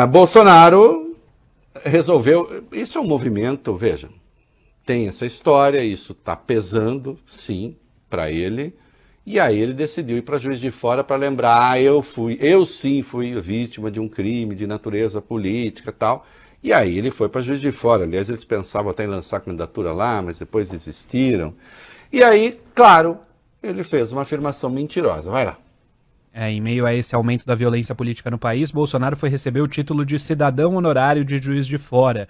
Bolsonaro resolveu... Isso é um movimento, veja, tem essa história, isso está pesando, sim, para ele, e aí ele decidiu ir para Juiz de Fora para lembrar, eu sim fui vítima de um crime de natureza política e tal, e aí ele foi para Juiz de Fora. Aliás, eles pensavam até em lançar a candidatura lá, mas depois desistiram. E aí, claro, ele fez uma afirmação mentirosa. Vai lá. Em meio a esse aumento da violência política no país, Bolsonaro foi receber o título de cidadão honorário de Juiz de Fora.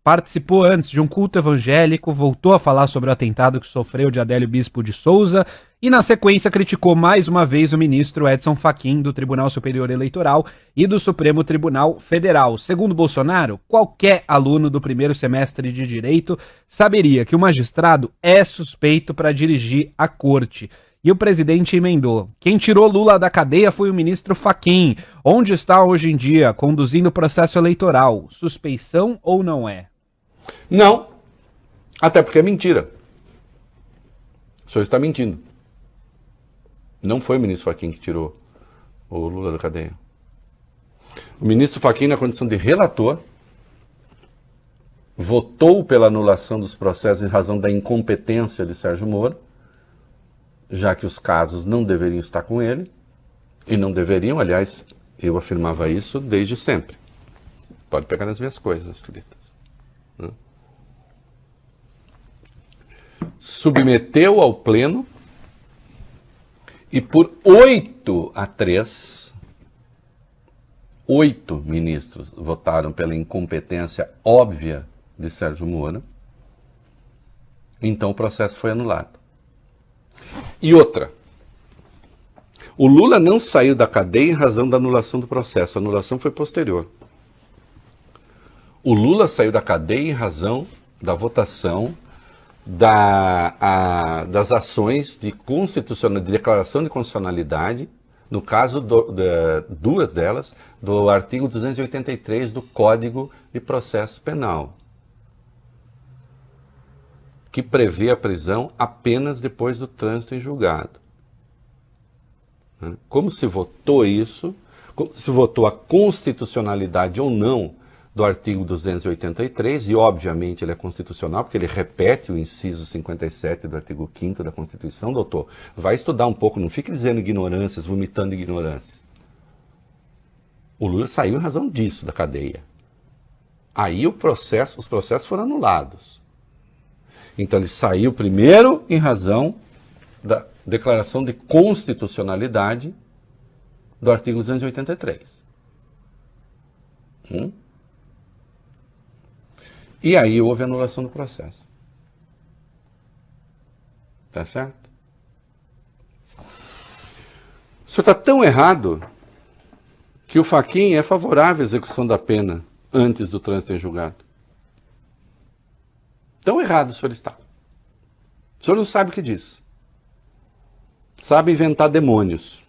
Participou antes de um culto evangélico, voltou a falar sobre o atentado que sofreu de Adélio Bispo de Souza e, na sequência, criticou mais uma vez o ministro Edson Fachin, do Tribunal Superior Eleitoral e do Supremo Tribunal Federal. Segundo Bolsonaro, qualquer aluno do primeiro semestre de Direito saberia que o magistrado é suspeito para dirigir a corte. E o presidente emendou: quem tirou Lula da cadeia foi o ministro Fachin. Onde está hoje em dia, conduzindo o processo eleitoral? Suspeição ou não é? Não, até porque é mentira. O senhor está mentindo. Não foi o ministro Fachin que tirou o Lula da cadeia. O ministro Fachin, na condição de relator, votou pela anulação dos processos em razão da incompetência de Sérgio Moro, já que os casos não deveriam estar com ele, e não deveriam, aliás, eu afirmava isso desde sempre. Pode pegar nas minhas coisas escritas. Submeteu ao pleno e por 8-3, 8 ministros votaram pela incompetência óbvia de Sérgio Moro. Então o processo foi anulado. E outra, o Lula não saiu da cadeia em razão da anulação do processo. A anulação foi posterior. O Lula saiu da cadeia em razão da votação das ações de declaração de constitucionalidade, no caso, duas delas, do artigo 283 do Código de Processo Penal, que prevê a prisão apenas depois do trânsito em julgado. Como se votou isso, como se votou a constitucionalidade ou não do artigo 283, e obviamente ele é constitucional, porque ele repete o inciso 57 do artigo 5º da Constituição, doutor. Vai estudar um pouco, não fique dizendo ignorâncias, vomitando ignorâncias. O Lula saiu em razão disso da cadeia. Aí os processos foram anulados. Então ele saiu primeiro em razão da declaração de constitucionalidade do artigo 283. E aí houve anulação do processo. Tá certo? O senhor está tão errado que o Fachin é favorável à execução da pena antes do trânsito em julgado. Tão errado o senhor está. O senhor não sabe o que diz. Sabe inventar demônios.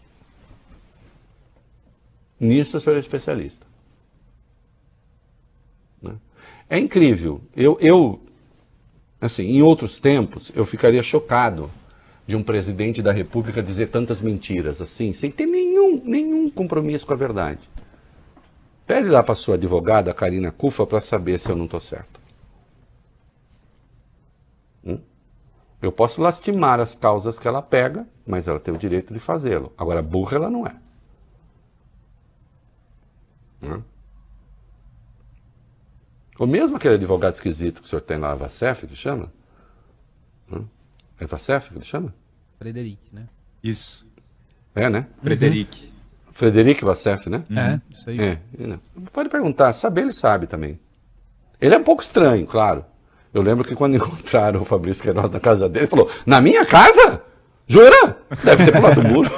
Nisso o senhor é especialista. É incrível. Assim, em outros tempos, eu ficaria chocado de um presidente da República dizer tantas mentiras, assim, sem ter nenhum compromisso com a verdade. Pede lá para a sua advogada, Karina Cufa, para saber se eu não estou certo. Eu posso lastimar as causas que ela pega, mas ela tem o direito de fazê-lo. Agora, burra ela não é. Ou mesmo aquele advogado esquisito que o senhor tem lá, Vacef, que chama? É Vacef que ele chama? Frederic, né? Isso. É, né? Frederic. Frederic Vacef, né? Isso aí. Pode perguntar, saber ele sabe também. Ele é um pouco estranho, claro. Eu lembro que quando encontraram o Fabrício Queiroz na casa dele, ele falou, na minha casa? Jura? Deve ter pulado o muro.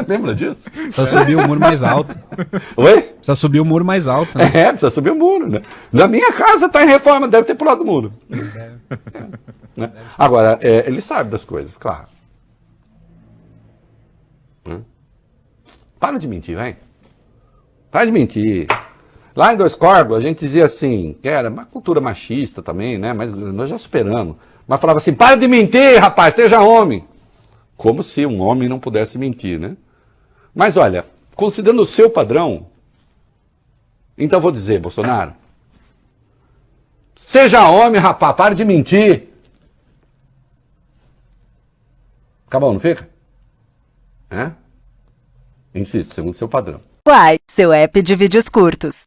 Lembra disso? Precisa subir o muro mais alto. Oi? Precisa subir o muro mais alto. Né? Precisa subir o muro, né? Na minha casa está em reforma, deve ter pulado o muro. Né? Agora, ele sabe das coisas, claro. Para de mentir, vai. Para de mentir. Lá em Dois Corvos, a gente dizia assim, que era uma cultura machista também, né? Mas nós já superamos. Mas falava assim, para de mentir, rapaz, seja homem. Como se um homem não pudesse mentir, né? Mas olha, considerando o seu padrão, Então vou dizer, Bolsonaro, seja homem, rapaz, pare de mentir. Acabou, não fica? Insisto, segundo seu padrão. Uai, seu app de vídeos curtos.